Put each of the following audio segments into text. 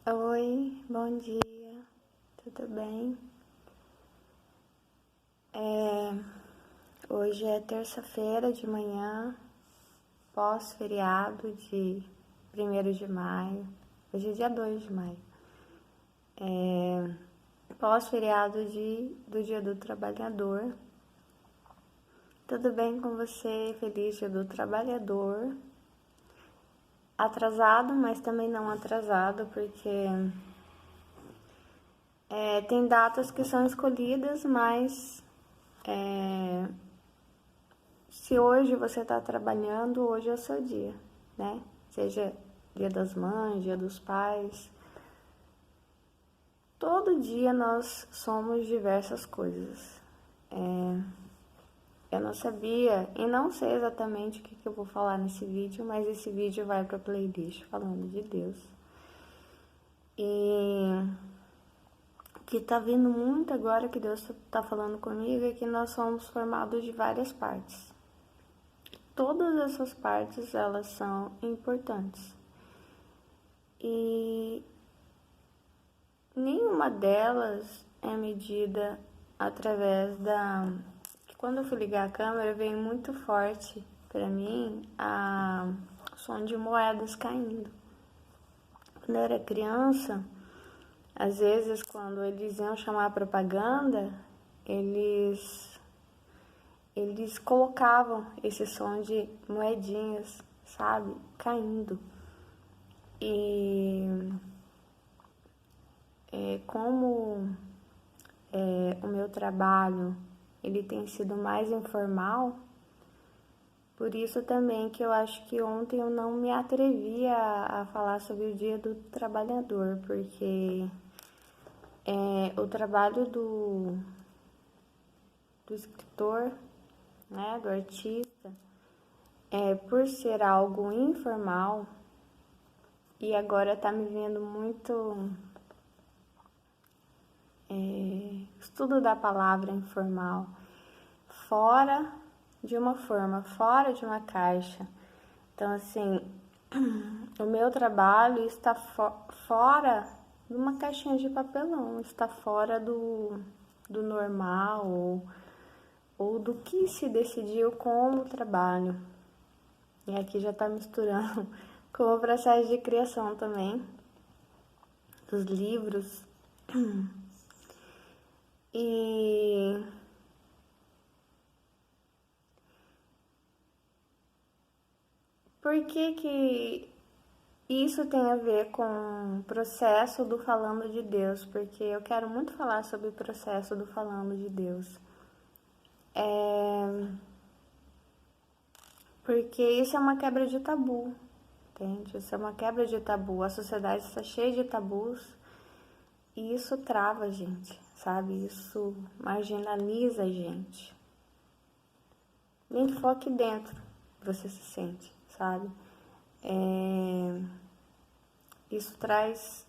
Oi, bom dia, tudo bem? É, Hoje é terça-feira de manhã, pós-feriado de 1º de maio. Hoje é dia 2 de maio. Pós-feriado do Dia do Trabalhador. Tudo bem com você? Feliz Dia do Trabalhador. Atrasado, mas também não atrasado, porque tem datas que são escolhidas, mas se hoje você está trabalhando, hoje é o seu dia, né? Seja dia das mães, dia dos pais. Todo dia nós somos diversas coisas. Eu não sabia e não sei exatamente o que eu vou falar nesse vídeo, mas esse vídeo vai para a playlist falando de Deus. E o que tá vindo muito agora que Deus tá falando comigo é que nós somos formados de várias partes. Todas essas partes, elas são importantes. E nenhuma delas é medida através da... Quando eu fui ligar a câmera, veio muito forte para mim o som de moedas caindo. Quando eu era criança, às vezes quando eles iam chamar a propaganda, eles colocavam esse som de moedinhas, sabe, caindo. E como o meu trabalho ele tem sido mais informal, por isso também que eu acho que ontem eu não me atrevi a falar sobre o Dia do Trabalhador, porque o trabalho do escritor, né, do artista, por ser algo informal, e agora tá me vendo muito estudo da palavra informal, fora de uma forma, fora de uma caixa. Então, assim, o meu trabalho está fora de uma caixinha de papelão, está fora do normal ou do que se decidiu com o trabalho. E aqui já está misturando com o processo de criação também, dos livros. E por que isso tem a ver com o processo do falando de Deus? Porque eu quero muito falar sobre o processo do falando de Deus. Porque isso é uma quebra de tabu, entende? Isso é uma quebra de tabu. A sociedade está cheia de tabus e isso trava a gente, sabe? Isso marginaliza a gente. Nem que for aqui dentro você se sente, sabe? Isso traz...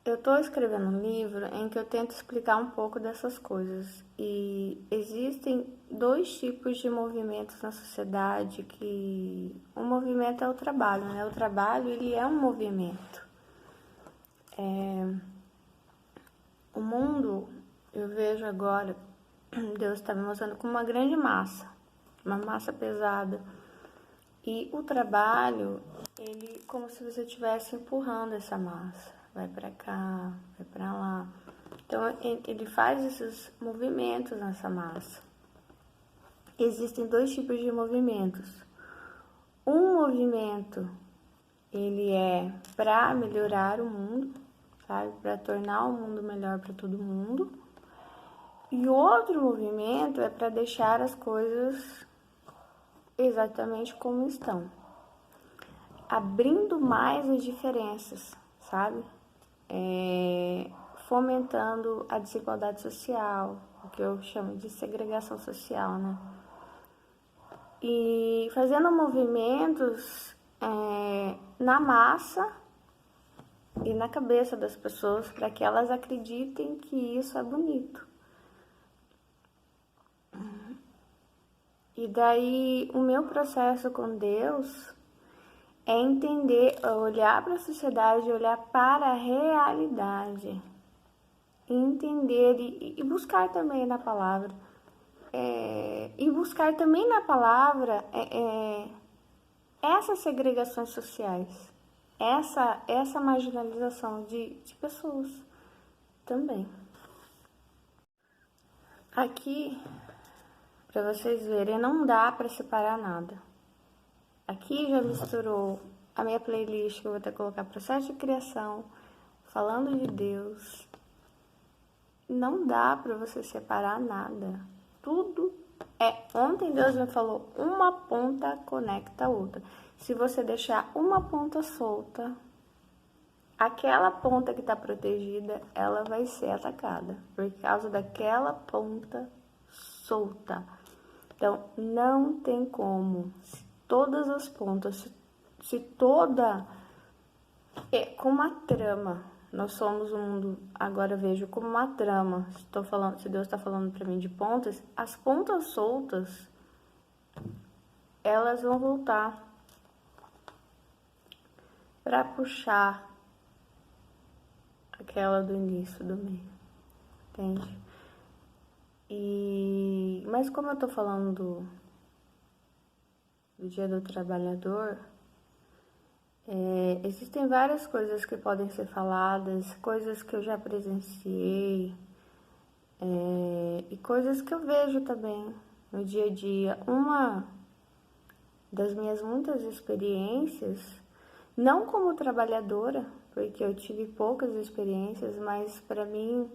Eu estou escrevendo um livro em que eu tento explicar um pouco dessas coisas. E existem dois tipos de movimentos na sociedade que... Um movimento é o trabalho, né? O trabalho, ele é um movimento. O mundo, eu vejo agora, Deus está me mostrando como uma grande massa. Uma massa pesada. E o trabalho, ele como se você estivesse empurrando essa massa. Vai para cá, vai para lá. Então, ele faz esses movimentos nessa massa. Existem dois tipos de movimentos. Um movimento, ele é para melhorar o mundo, sabe? Para tornar o mundo melhor para todo mundo. E outro movimento é para deixar as coisas exatamente como estão. Abrindo mais as diferenças, sabe? Fomentando a desigualdade social, o que eu chamo de segregação social, né? E fazendo movimentos na massa e na cabeça das pessoas para que elas acreditem que isso é bonito. E daí o meu processo com Deus é entender, olhar para a sociedade, olhar para a realidade, entender e buscar também na palavra. E buscar também na palavra essas segregações sociais, essa marginalização de pessoas também. Aqui, para vocês verem, não dá para separar nada. Aqui já misturou a minha playlist, que eu vou ter que colocar processo de criação, falando de Deus. Não dá para você separar nada. Tudo Ontem Deus me falou, uma ponta conecta a outra. Se você deixar uma ponta solta, aquela ponta que está protegida, ela vai ser atacada por causa daquela ponta solta. Então, não tem como. Se todas as pontas, se toda com uma trama. Nós somos um mundo, agora eu vejo como uma trama. Se Deus está falando para mim de pontas, as pontas soltas, elas vão voltar para puxar aquela do início, do meio, entende? Mas como eu tô falando do Dia do Trabalhador, existem várias coisas que podem ser faladas, coisas que eu já presenciei, e coisas que eu vejo também no dia a dia. Uma das minhas muitas experiências, não como trabalhadora, porque eu tive poucas experiências, mas para mim,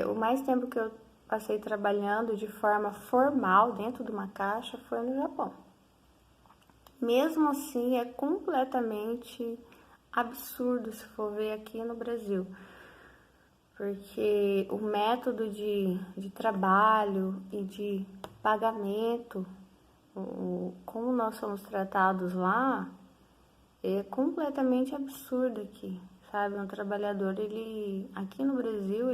o mais tempo que eu passei trabalhando de forma formal dentro de uma caixa foi no Japão. Mesmo assim, é completamente absurdo se for ver aqui no Brasil, porque o método de trabalho e de pagamento, como nós somos tratados lá, é completamente absurdo aqui, sabe? Um trabalhador, aqui no Brasil,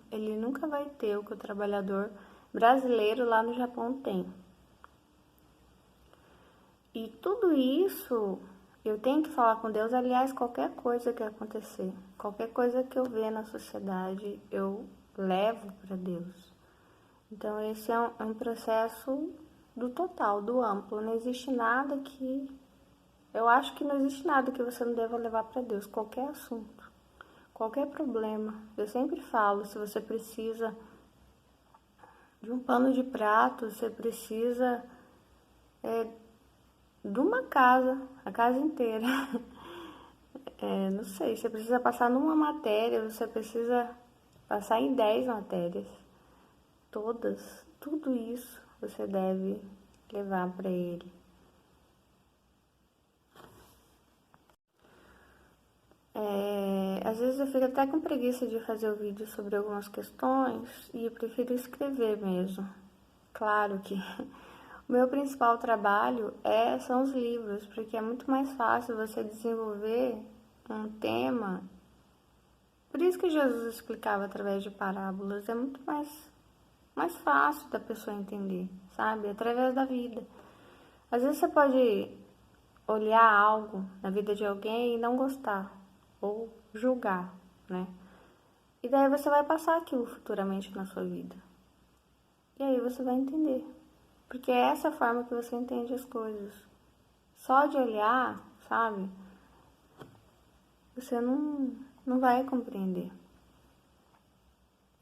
ele nunca vai ter o que o trabalhador brasileiro lá no Japão tem. E tudo isso eu tenho que falar com Deus. Aliás, qualquer coisa que acontecer, qualquer coisa que eu ver na sociedade, eu levo para Deus. Então, esse é um processo do total, do amplo. Não existe nada que... Eu acho que não existe nada que você não deva levar para Deus. Qualquer assunto, qualquer problema. Eu sempre falo, se você precisa de um pano de prato, você precisa... de uma casa, a casa inteira. Não sei, você precisa passar numa matéria, você precisa passar em 10 matérias. Todas, tudo isso você deve levar para ele. Às vezes eu fico até com preguiça de fazer o vídeo sobre algumas questões e eu prefiro escrever mesmo. Claro que o meu principal trabalho são os livros, porque é muito mais fácil você desenvolver um tema. Por isso que Jesus explicava através de parábolas, é muito mais fácil da pessoa entender, sabe? Através da vida. Às vezes você pode olhar algo na vida de alguém e não gostar, ou julgar, né? E daí você vai passar aquilo futuramente na sua vida. E aí você vai entender. Porque é essa forma que você entende as coisas. Só de olhar, sabe? Você não vai compreender.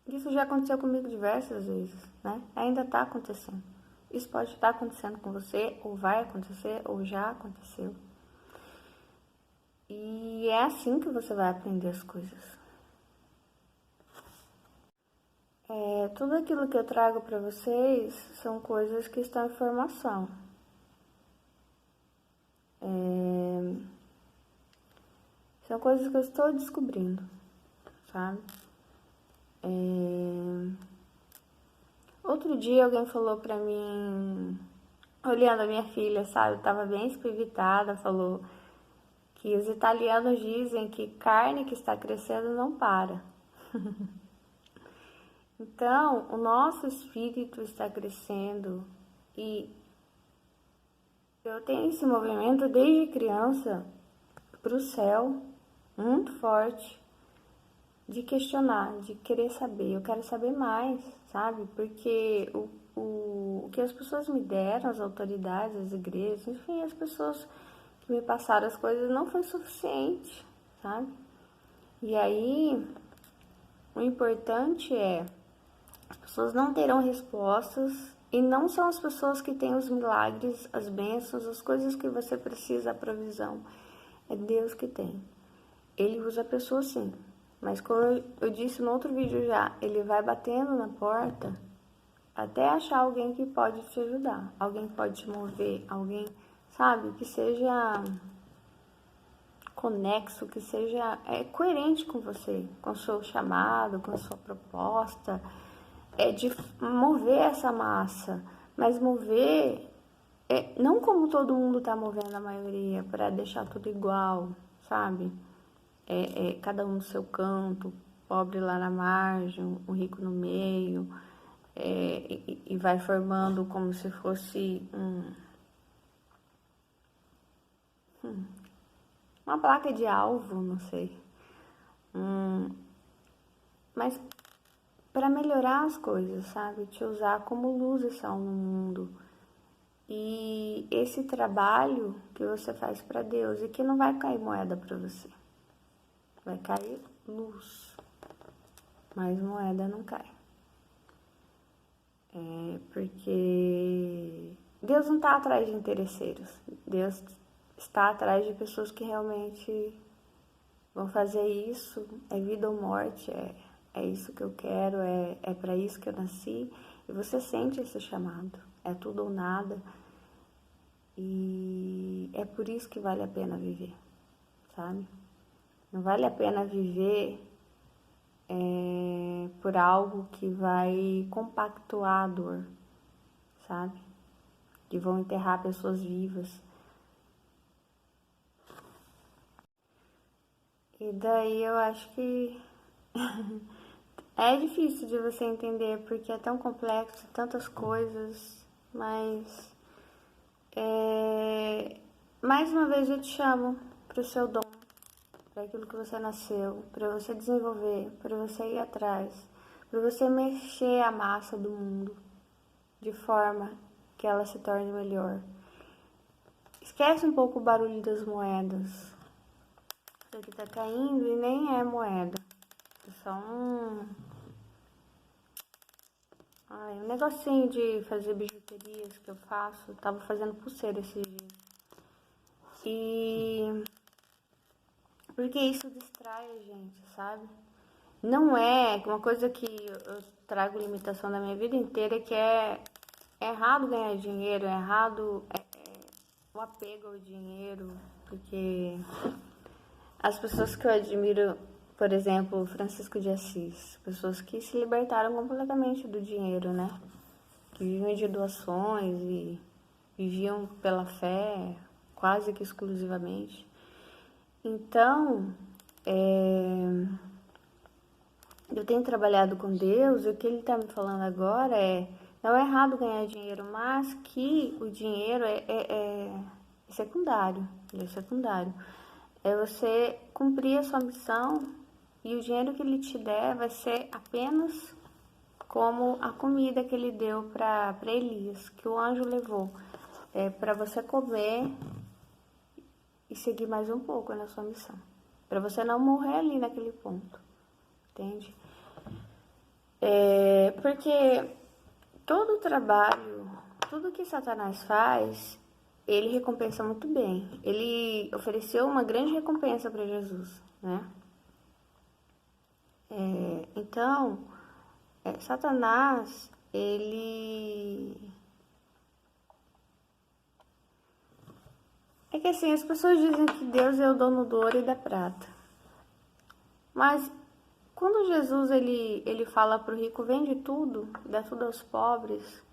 Isso já aconteceu comigo diversas vezes, né? Ainda está acontecendo. Isso pode estar acontecendo com você, ou vai acontecer, ou já aconteceu. E é assim que você vai aprender as coisas. Tudo aquilo que eu trago para vocês são coisas que estão em formação. São coisas que eu estou descobrindo, sabe? Outro dia alguém falou pra mim, olhando a minha filha, sabe? Eu tava bem espivitada, falou que os italianos dizem que carne que está crescendo não para. Então, o nosso espírito está crescendo e Eu tenho esse movimento desde criança para o céu, muito forte, de questionar, de querer saber. Eu quero saber mais, sabe? Porque o que as pessoas me deram, as autoridades, as igrejas, enfim, as pessoas que me passaram as coisas não foi suficiente, sabe? E aí, o importante é, as pessoas não terão respostas e não são as pessoas que têm os milagres, as bênçãos, as coisas que você precisa, a provisão. É Deus que tem. Ele usa a pessoa sim, mas como eu disse no outro vídeo já, ele vai batendo na porta até achar alguém que pode te ajudar, alguém que pode te mover, alguém, sabe, que seja conexo, que seja coerente com você, com o seu chamado, com a sua proposta, de mover essa massa, mas mover não como todo mundo tá movendo a maioria, para deixar tudo igual, sabe? Cada um no seu canto, pobre lá na margem, o rico no meio, e vai formando como se fosse uma placa de alvo, não sei. Mas para melhorar as coisas, sabe? Te usar como luz e sal no mundo. E esse trabalho que você faz para Deus e que não vai cair moeda para você. Vai cair luz, mas moeda não cai. Porque Deus não está atrás de interesseiros. Deus está atrás de pessoas que realmente vão fazer isso. É vida ou morte, é isso que eu quero, é para isso que eu nasci. E você sente esse chamado. É tudo ou nada. E é por isso que vale a pena viver, sabe? Não vale a pena viver por algo que vai compactuar a dor, sabe? Que vão enterrar pessoas vivas. E daí eu acho que é difícil de você entender porque é tão complexo, tantas coisas, mas mais uma vez eu te chamo para o seu dom, para aquilo que você nasceu, para você desenvolver, para você ir atrás, para você mexer a massa do mundo de forma que ela se torne melhor. Esquece um pouco o barulho das moedas. Isso aqui tá caindo e nem é moeda. É só um negocinho de fazer bijuterias que eu faço. Eu tava fazendo pulseira esses dias. E porque isso distrai a gente, sabe? Não é uma coisa que eu trago limitação da minha vida inteira, que é errado ganhar dinheiro, é errado o apego ao dinheiro, porque as pessoas que eu admiro, por exemplo, Francisco de Assis, pessoas que se libertaram completamente do dinheiro, né? Que viviam de doações e viviam pela fé, quase que exclusivamente. Então, eu tenho trabalhado com Deus e o que Ele está me falando agora não é errado ganhar dinheiro, mas que o dinheiro é secundário, ele é secundário. É você cumprir a sua missão e o dinheiro que Ele te der vai ser apenas como a comida que Ele deu para Elias, que o anjo levou, para você comer e seguir mais um pouco na sua missão, para você não morrer ali naquele ponto, entende? Porque todo o trabalho, tudo que Satanás faz, ele recompensa muito bem. Ele ofereceu uma grande recompensa para Jesus, né? Então, Satanás, ele... É que assim, as pessoas dizem que Deus é o dono do ouro e da prata. Mas quando Jesus ele fala para o rico, vende tudo, dá tudo aos pobres,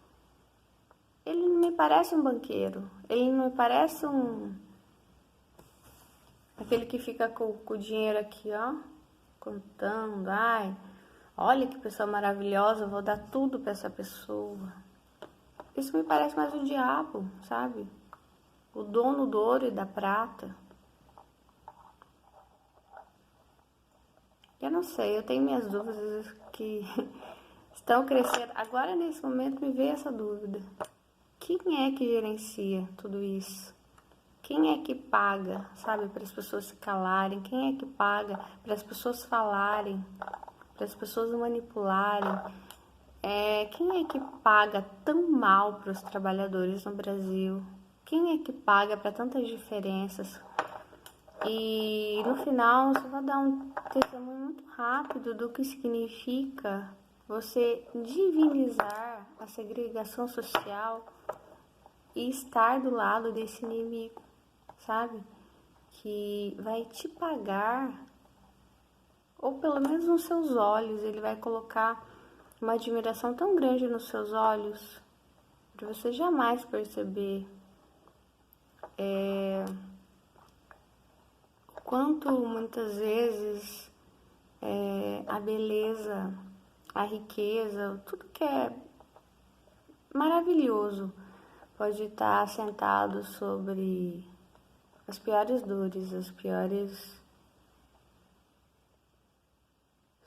ele não me parece um banqueiro, ele não me parece aquele que fica com o dinheiro aqui, ó, contando, ai, olha que pessoa maravilhosa, vou dar tudo para essa pessoa. Isso me parece mais o diabo, sabe? o dono do ouro e da prata. Eu não sei, eu tenho minhas dúvidas que estão crescendo. Agora, nesse momento, me veio essa dúvida. Quem é que gerencia tudo isso? Quem é que paga, sabe, para as pessoas se calarem? Quem é que paga para as pessoas falarem, para as pessoas manipularem? Quem é que paga tão mal para os trabalhadores no Brasil? Quem é que paga para tantas diferenças? E no final você vai dar um testemunho muito rápido do que significa você divinizar a segregação social e estar do lado desse inimigo, sabe? Que vai te pagar, ou pelo menos nos seus olhos, ele vai colocar uma admiração tão grande nos seus olhos, para você jamais perceber quanto muitas vezes a beleza, a riqueza, tudo que é maravilhoso pode estar assentado sobre as piores dores,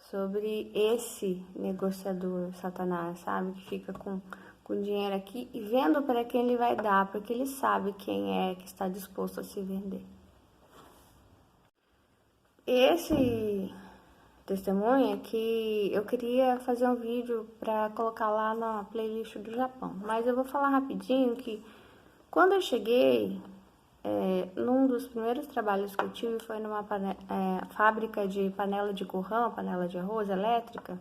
sobre esse negociador, Satanás, sabe? Que fica com dinheiro aqui e vendo para quem ele vai dar, porque ele sabe quem é que está disposto a se vender. Esse testemunho é que eu queria fazer um vídeo para colocar lá na playlist do Japão, mas eu vou falar rapidinho que quando eu cheguei, num dos primeiros trabalhos que eu tive foi numa fábrica de panela de currão, panela de arroz elétrica,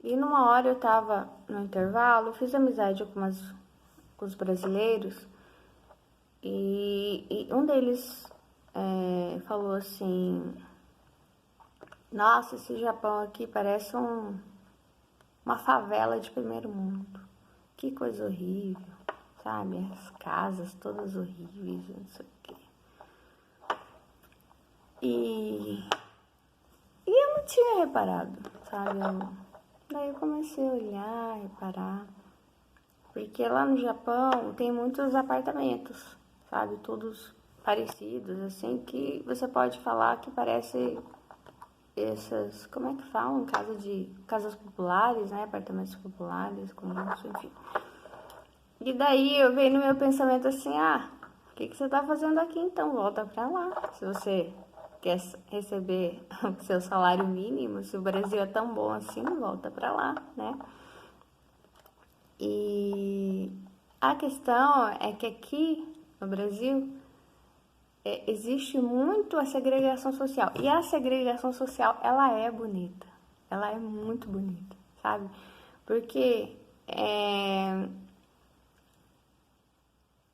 e numa hora eu tava no intervalo, fiz amizade com os brasileiros, e um deles falou assim: nossa, esse Japão aqui parece uma favela de primeiro mundo. Que coisa horrível, sabe? As casas todas horríveis, não sei o quê. E eu não tinha reparado, sabe? Daí eu comecei a olhar, reparar. Porque lá no Japão tem muitos apartamentos, sabe? Todos parecidos, assim, que você pode falar que parece essas, como é que falam? Casas populares, né? Apartamentos populares, como isso, enfim. E daí eu veio no meu pensamento assim, o que você tá fazendo aqui então? Volta pra lá. Se você quer receber o seu salário mínimo, se o Brasil é tão bom assim, volta pra lá, né? E a questão é que aqui no Brasil existe muito a segregação social. E a segregação social, ela é bonita. Ela é muito bonita, sabe? Porque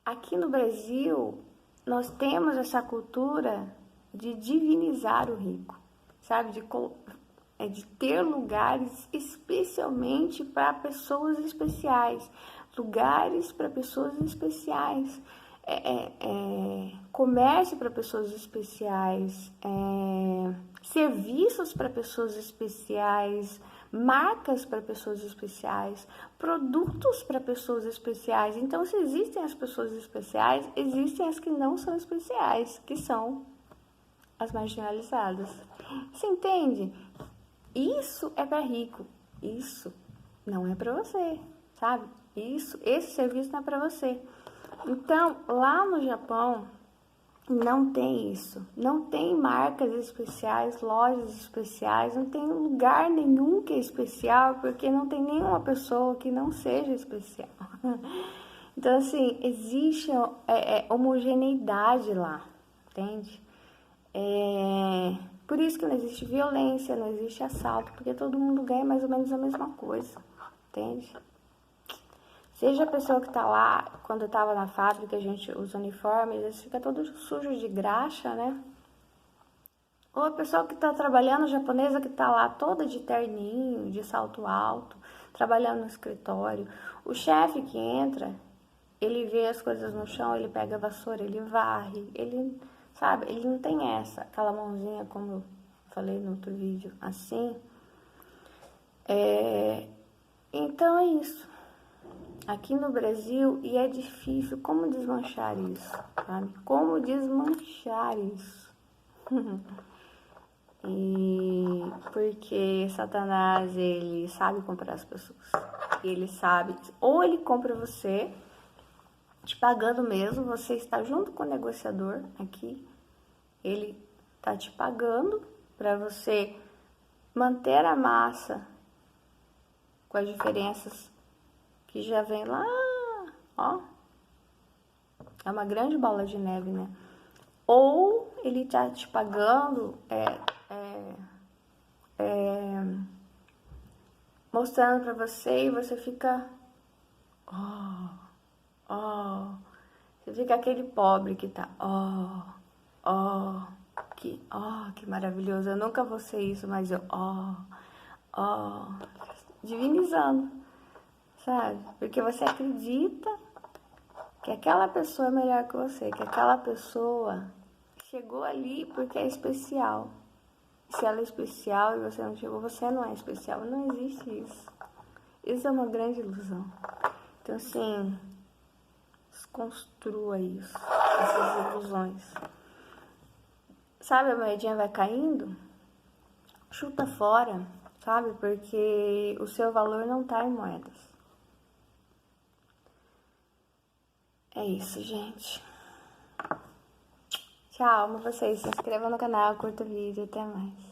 aqui no Brasil, nós temos essa cultura de divinizar o rico, sabe? De ter lugares especialmente para pessoas especiais, lugares para pessoas especiais, comércio para pessoas especiais, serviços para pessoas especiais, marcas para pessoas especiais, produtos para pessoas especiais. Então, se existem as pessoas especiais, existem as que não são especiais, que são as marginalizadas. Você entende? Isso é para rico, isso não é para você, sabe? Esse serviço não é para você. Então, lá no Japão, não tem isso. Não tem marcas especiais, lojas especiais, não tem lugar nenhum que é especial, porque não tem nenhuma pessoa que não seja especial. Então, assim, existe homogeneidade lá, entende? Por isso que não existe violência, não existe assalto, porque todo mundo ganha mais ou menos a mesma coisa, entende? Seja a pessoa que está lá, quando estava na fábrica, a gente usa uniformes, eles ficam todos sujos de graxa, né? Ou a pessoa que está trabalhando, a japonesa que está lá toda de terninho, de salto alto, trabalhando no escritório. O chefe que entra, ele vê as coisas no chão, ele pega a vassoura, ele varre, ele, sabe, ele não tem aquela mãozinha, como eu falei no outro vídeo, assim. Então é isso. aqui no Brasil e é difícil. Como desmanchar isso, sabe? Como desmanchar isso? E porque Satanás, ele sabe comprar as pessoas. Ele sabe, ou ele compra você, te pagando mesmo, você está junto com o negociador aqui, ele tá te pagando para você manter a massa com as diferenças que já vem lá, ó. É uma grande bola de neve, né? Ou ele tá te pagando, mostrando pra você e você fica, ó, ó. Você fica aquele pobre que tá, ó, que maravilhoso. Eu nunca vou ser isso, mas eu, ó, divinizando, sabe? Porque você acredita que aquela pessoa é melhor que você, que aquela pessoa chegou ali porque é especial. Se ela é especial e você não chegou, você não é especial. Não existe isso. Isso é uma grande ilusão. Então, assim, desconstrua isso, essas ilusões. Sabe, a moedinha vai caindo? Chuta fora, sabe? Porque o seu valor não tá em moedas. É isso, gente. Tchau, amo vocês. Se inscreva no canal, curta o vídeo. Até mais.